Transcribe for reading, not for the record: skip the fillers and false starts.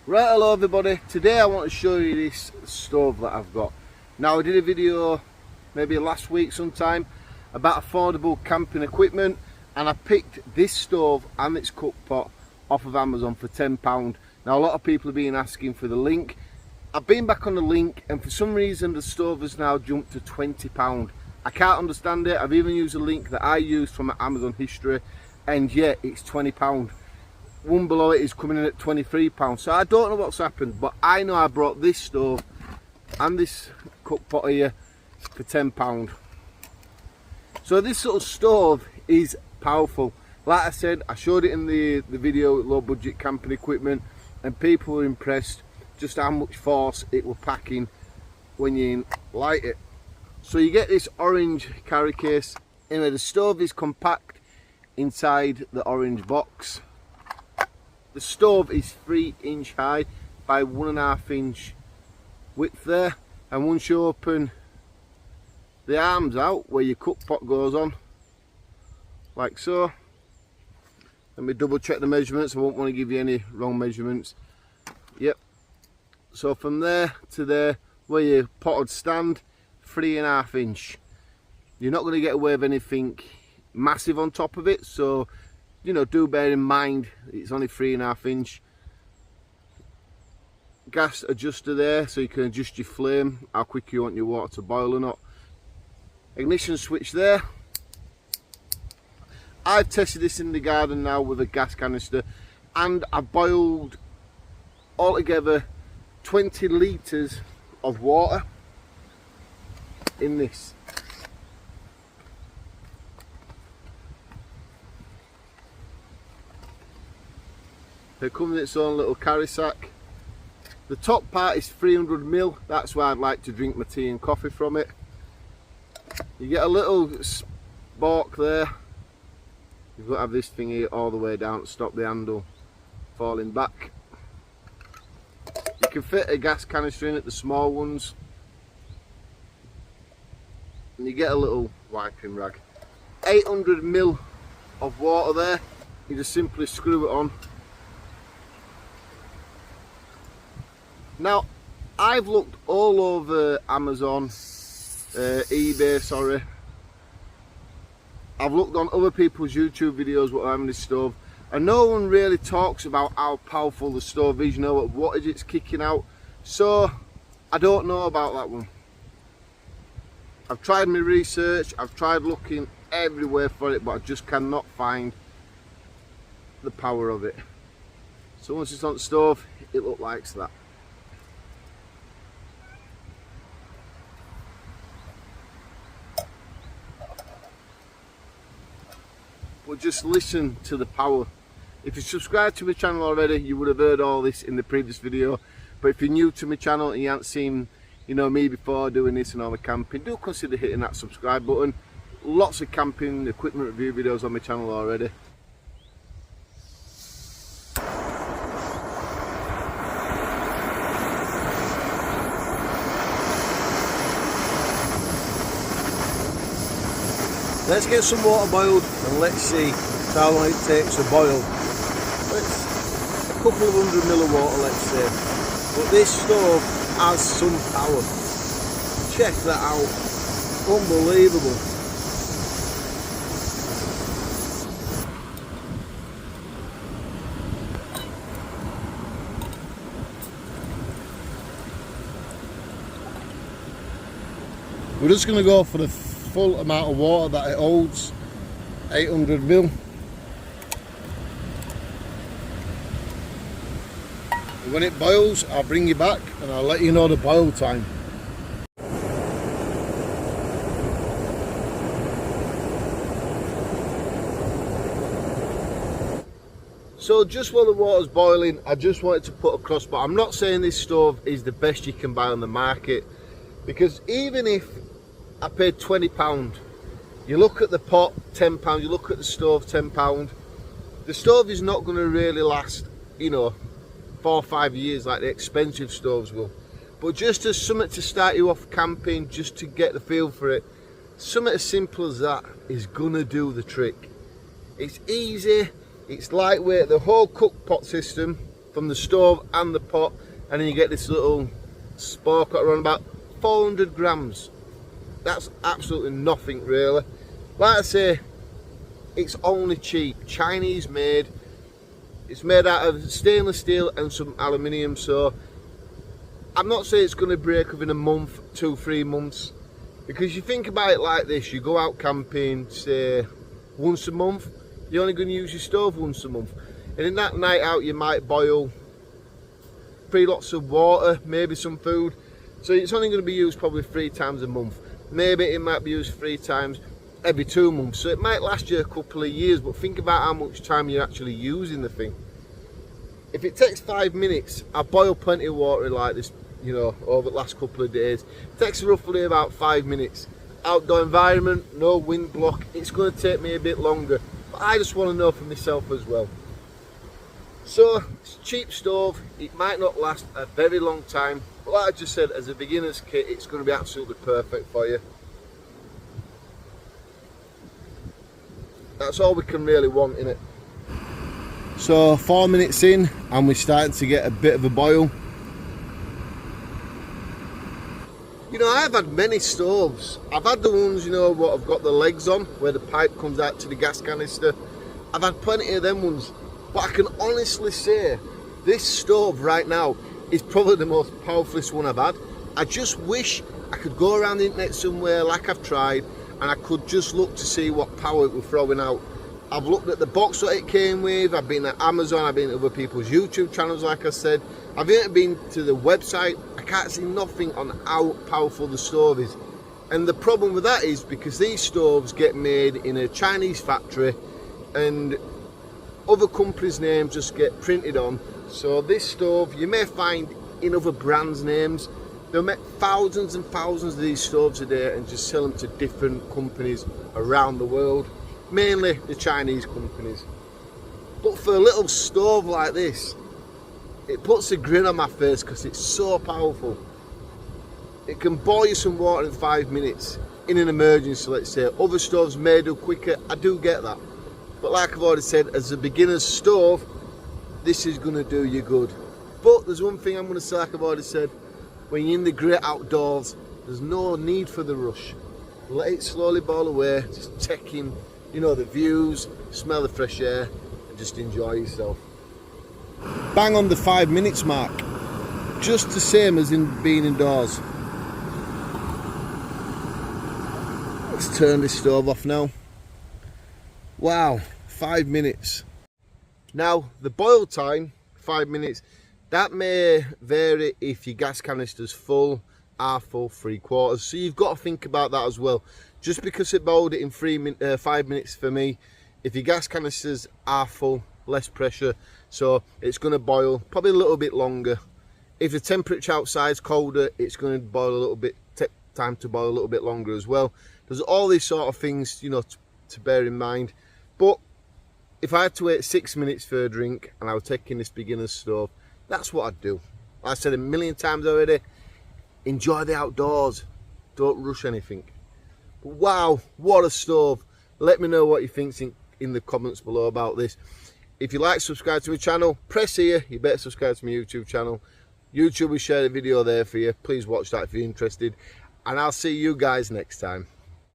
Right, hello everybody. Today I want to show you this stove that I've got. Now I did a video maybe last week sometime about affordable camping equipment, and I picked this stove and its cook pot off of Amazon for £10. Now a lot of people have been asking for the link. I've been back on the link and for some reason the stove has now jumped to £20. I can't understand it. I've even used a link that I used from my Amazon history and yet it's £20. One below it is coming in at £23, so I don't know what's happened, but I know I brought this stove and this cook pot here for £10. So this sort of stove is powerful. Like I said, I showed it in the video with low budget camping equipment and people were impressed just how much force it will pack in when you light it. So you get this orange carry case. Anyway, the stove is compact inside the orange box. The stove is 3-inch high by 1.5-inch width there, and once you open the arms out where your cook pot goes on, like so, let me double check the measurements, I won't want to give you any wrong measurements. Yep, so from there to there where your pot would stand, 3.5-inch. You're not going to get away with anything massive on top of it, so you know, do bear in mind it's only 3.5-inch. Gas adjuster there, so you can adjust your flame, how quick you want your water to boil or not. Ignition switch there. I've tested this in the garden now with a gas canister, and I boiled altogether 20 litres of water in this. It comes in its own little carry sack. The top part is 300ml, that's why I'd like to drink my tea and coffee from it. You get a little spork there. You've got to have this thing here all the way down to stop the handle falling back. You can fit a gas canister in it, the small ones. And you get a little wiping rag. 800ml of water there. You just simply screw it on. Now, I've looked all over Amazon, eBay, sorry. I've looked on other people's YouTube videos what are having this stove, and no one really talks about how powerful the stove is, you know, what wattage it's kicking out. So, I don't know about that one. I've tried my research, I've tried looking everywhere for it, but I just cannot find the power of it. So once it's on the stove, it looks like that. But just listen to the power. If you subscribe to my channel already, you would have heard all this in the previous video. But if you're new to my channel and you haven't seen, you know, me before doing this and all the camping, do consider hitting that subscribe button. Lots of camping equipment review videos on my channel already. Let's get some water boiled and let's see how long it takes to boil. It's a couple of 100ml of water, let's say. But this stove has some power. Check that out. Unbelievable. We're just going to go for the full amount of water that it holds, 800ml. When it boils, I'll bring you back and I'll let you know the boil time. So just while the water's boiling, I just wanted to put across, but I'm not saying this stove is the best you can buy on the market, because even if I paid £20, you look at the pot, £10, you look at the stove, £10, the stove is not going to really last, you know, 4 or 5 years like the expensive stoves will. But just as something to start you off camping, just to get the feel for it, something as simple as that is gonna do the trick. It's easy, it's lightweight. The whole cook pot system from the stove and the pot, and then you get this little spark around about 400 grams. That's absolutely nothing really. Like I say, it's only cheap, Chinese made. It's made out of stainless steel and some aluminium, so I'm not saying it's going to break within a month, 2-3 months, because you think about it like this: you go out camping, say once a month, you're only going to use your stove once a month, and in that night out you might boil 3 lots of water, maybe some food, so it's only going to be used probably 3 times a month. Maybe it might be used 3 times every 2 months, so it might last you a couple of years, but think about how much time you're actually using the thing. If it takes 5 minutes, I boil plenty of water like this, you know, over the last couple of days. It takes roughly about 5 minutes. Outdoor environment, no wind block, it's going to take me a bit longer, but I just want to know for myself as well. So it's a cheap stove, it might not last a very long time, but like I just said, as a beginner's kit, it's going to be absolutely perfect for you. That's all we can really want in it. So 4 minutes in and we're starting to get a bit of a boil. You know, I've had many stoves. I've had the ones, you know, what have got the legs on, where the pipe comes out to the gas canister. I've had plenty of them ones, but I can honestly say this stove right now is probably the most powerfulest one I've had. I just wish I could go around the internet somewhere like I've tried, and I could just look to see what power it was throwing out. I've looked at the box that it came with, I've been at Amazon, I've been to other people's YouTube channels like I said, I've even been to the website. I can't see nothing on how powerful the stove is. And the problem with that is because these stoves get made in a Chinese factory and other companies' names just get printed on. So this stove you may find in other brands' names. They'll make thousands and thousands of these stoves a day and just sell them to different companies around the world, mainly the Chinese companies. But for a little stove like this, it puts a grin on my face because it's so powerful. It can boil you some water in 5 minutes in an emergency, let's say. Other stoves may do quicker, I do get that. But like I've already said, as a beginner's stove, this is going to do you good. But there's one thing I'm going to say, like I've already said, when you're in the great outdoors, there's no need for the rush. Let it slowly boil away, just take in, you know, the views, smell the fresh air, and just enjoy yourself. Bang on the 5 minutes mark, just the same as in being indoors. Let's turn this stove off now. Wow, 5 minutes. Now the boil time, 5 minutes, that may vary if your gas canister's full, half full, 3/4. So you've got to think about that as well. Just because it boiled it in 5 minutes for me, if your gas canisters are full, less pressure, so it's going to boil probably a little bit longer. If the temperature outside is colder, it's going to boil a little bit, take time to boil a little bit longer as well. There's all these sort of things, you know, to bear in mind. But if I had to wait 6 minutes for a drink and I was taking this beginner's stove, that's what I'd do. Like I said a million times already, enjoy the outdoors, don't rush anything. But wow, what a stove. Let me know what you think in the comments below about this. If you like, subscribe to my channel, press here, you better subscribe to my YouTube channel. YouTube will share a video there for you, please watch that if you're interested, and I'll see you guys next time.